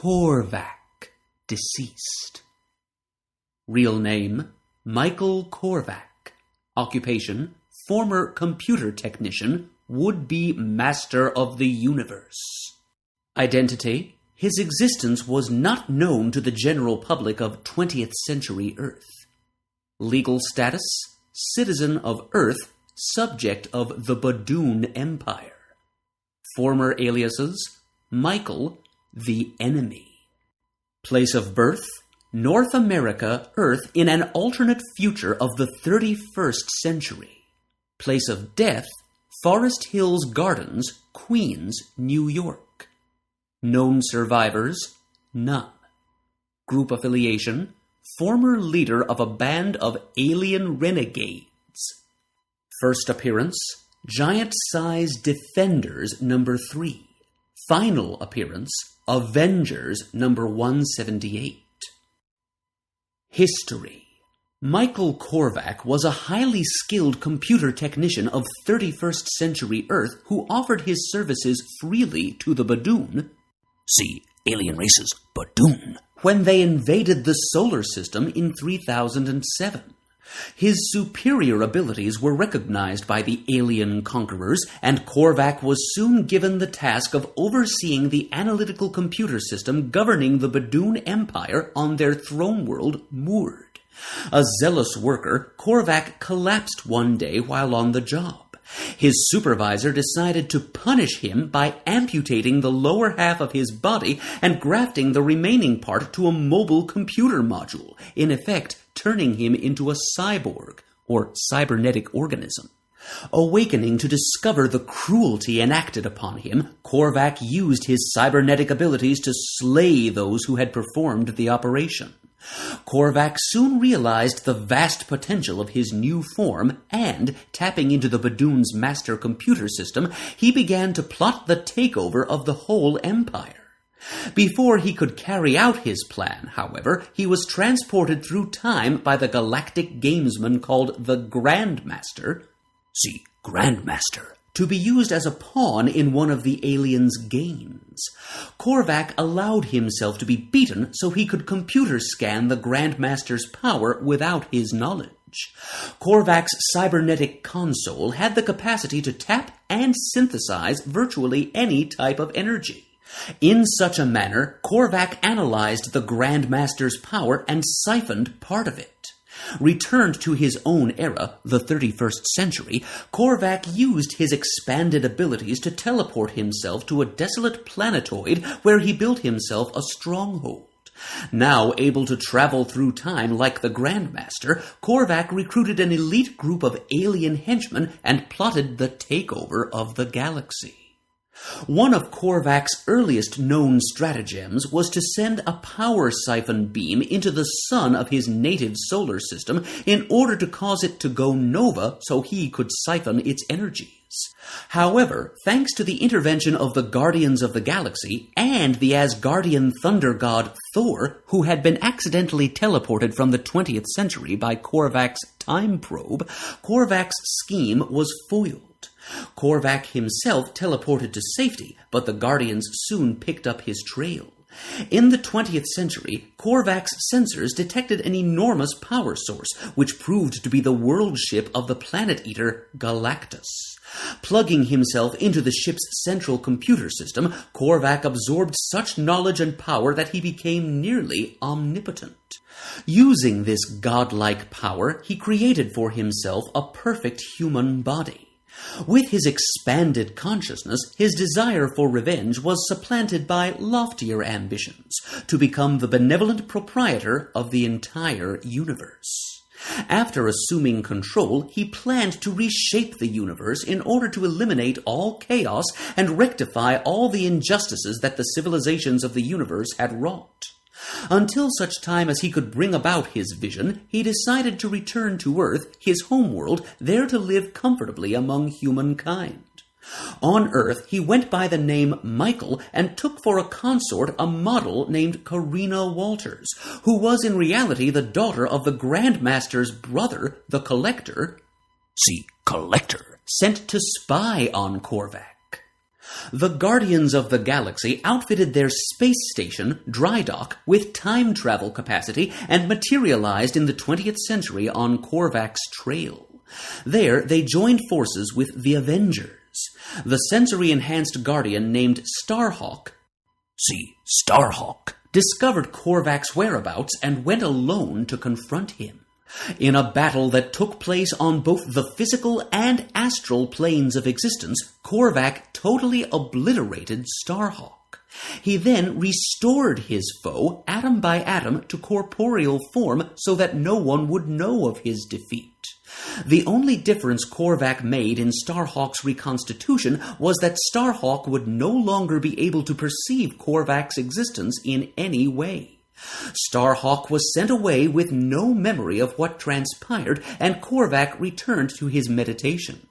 Korvac, deceased. Real name, Michael Korvac. Occupation, former computer technician, would-be master of the universe. Identity, his existence was not known to the general public of 20th century Earth. Legal status, citizen of Earth, subject of the Badoon Empire. Former aliases, Michael, the Enemy. Place of birth, North America, Earth, in an alternate future of the 31st century. Place of death, Forest Hills Gardens, Queens, New York. Known survivors, none. Group affiliation, former leader of a band of alien renegades. First appearance, Giant Size Defenders number 3. Final appearance, Avengers number 178. History. Michael Korvac was a highly skilled computer technician of 31st century Earth who offered his services freely to the Badoon, see Alien Races Badoon, when they invaded the solar system in 3007. His superior abilities were recognized by the alien conquerors, and Korvac was soon given the task of overseeing the analytical computer system governing the Badoon Empire on their throne world, Moord. A zealous worker, Korvac collapsed one day while on the job. His supervisor decided to punish him by amputating the lower half of his body and grafting the remaining part to a mobile computer module, in effect turning him into a cyborg, or cybernetic organism. Awakening to discover the cruelty enacted upon him, Korvac used his cybernetic abilities to slay those who had performed the operation. Korvac soon realized the vast potential of his new form, and, tapping into the Badoon's master computer system, he began to plot the takeover of the whole empire. Before he could carry out his plan, however, he was transported through time by the galactic gamesman called the Grandmaster, see Grandmaster, to be used as a pawn in one of the aliens' games. Korvac allowed himself to be beaten so he could computer scan the Grandmaster's power without his knowledge. Korvac's cybernetic console had the capacity to tap and synthesize virtually any type of energy. In such a manner, Korvac analyzed the Grandmaster's power and siphoned part of it. Returned to his own era, the 31st century, Korvac used his expanded abilities to teleport himself to a desolate planetoid where he built himself a stronghold. Now able to travel through time like the Grandmaster, Korvac recruited an elite group of alien henchmen and plotted the takeover of the galaxy. One of Korvac's earliest known stratagems was to send a power siphon beam into the sun of his native solar system in order to cause it to go nova so he could siphon its energies. However, thanks to the intervention of the Guardians of the Galaxy and the Asgardian thunder god Thor, who had been accidentally teleported from the 20th century by Korvac's time probe, Korvac's scheme was foiled. Korvac himself teleported to safety, but the Guardians soon picked up his trail. In the 20th century, Korvac's sensors detected an enormous power source, which proved to be the world ship of the planet-eater Galactus. Plugging himself into the ship's central computer system, Korvac absorbed such knowledge and power that he became nearly omnipotent. Using this godlike power, he created for himself a perfect human body. With his expanded consciousness, his desire for revenge was supplanted by loftier ambitions, to become the benevolent proprietor of the entire universe. After assuming control, he planned to reshape the universe in order to eliminate all chaos and rectify all the injustices that the civilizations of the universe had wrought. Until such time as he could bring about his vision, he decided to return to Earth, his homeworld, there to live comfortably among humankind. On Earth, he went by the name Michael and took for a consort a model named Karina Walters, who was in reality the daughter of the Grandmaster's brother, the Collector, see Collector, sent to spy on Korvac. The Guardians of the Galaxy outfitted their space station, Dry Dock, with time travel capacity and materialized in the 20th century on Korvac's trail. There, they joined forces with the Avengers. The sensory-enhanced Guardian named Starhawk, discovered Korvac's whereabouts and went alone to confront him. In a battle that took place on both the physical and astral planes of existence, Korvac totally obliterated Starhawk. He then restored his foe, atom by atom, to corporeal form so that no one would know of his defeat. The only difference Korvac made in Starhawk's reconstitution was that Starhawk would no longer be able to perceive Korvac's existence in any way. Starhawk was sent away with no memory of what transpired, and Korvac returned to his meditations.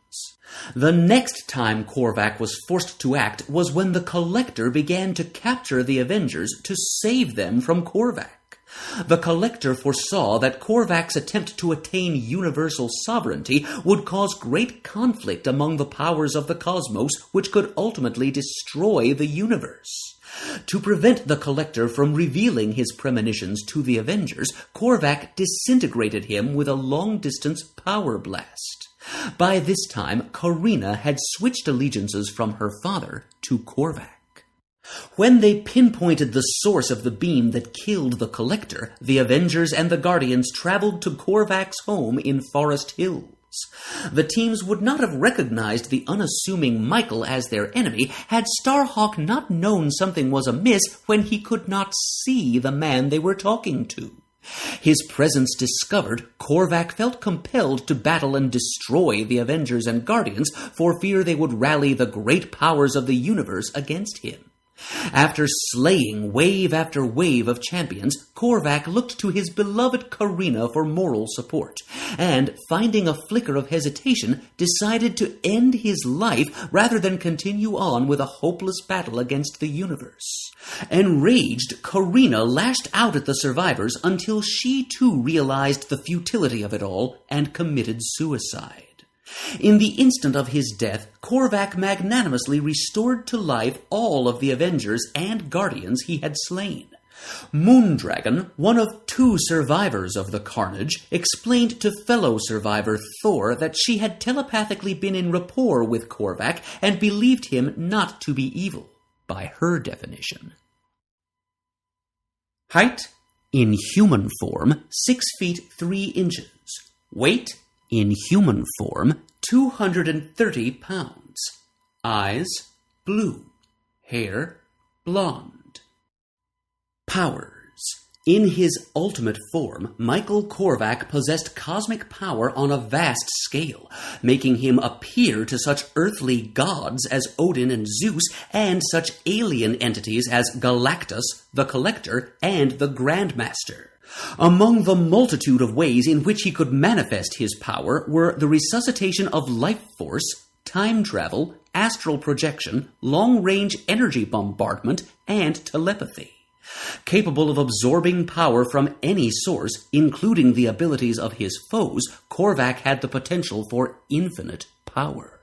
The next time Korvac was forced to act was when the Collector began to capture the Avengers to save them from Korvac. The Collector foresaw that Korvac's attempt to attain universal sovereignty would cause great conflict among the powers of the cosmos, which could ultimately destroy the universe. To prevent the Collector from revealing his premonitions to the Avengers, Korvac disintegrated him with a long-distance power blast. By this time, Karina had switched allegiances from her father to Korvac. When they pinpointed the source of the beam that killed the Collector, the Avengers and the Guardians traveled to Korvac's home in Forest Hills. The teams would not have recognized the unassuming Michael as their enemy had Starhawk not known something was amiss when he could not see the man they were talking to. His presence discovered, Korvac felt compelled to battle and destroy the Avengers and Guardians for fear they would rally the great powers of the universe against him. After slaying wave after wave of champions, Korvac looked to his beloved Karina for moral support, and, finding a flicker of hesitation, decided to end his life rather than continue on with a hopeless battle against the universe. Enraged, Karina lashed out at the survivors until she too realized the futility of it all and committed suicide. In the instant of his death, Korvac magnanimously restored to life all of the Avengers and Guardians he had slain. Moondragon, one of 2 survivors of the carnage, explained to fellow survivor Thor that she had telepathically been in rapport with Korvac and believed him not to be evil, by her definition. Height, in human form, 6 feet 3 inches. Weight, in human form, 230 pounds. Eyes, blue. Hair, blonde. Powers. In his ultimate form, Michael Korvac possessed cosmic power on a vast scale, making him appear to such earthly gods as Odin and Zeus, and such alien entities as Galactus, the Collector, and the Grandmaster. Among the multitude of ways in which he could manifest his power were the resuscitation of life force, time travel, astral projection, long-range energy bombardment, and telepathy. Capable of absorbing power from any source, including the abilities of his foes, Korvac had the potential for infinite power.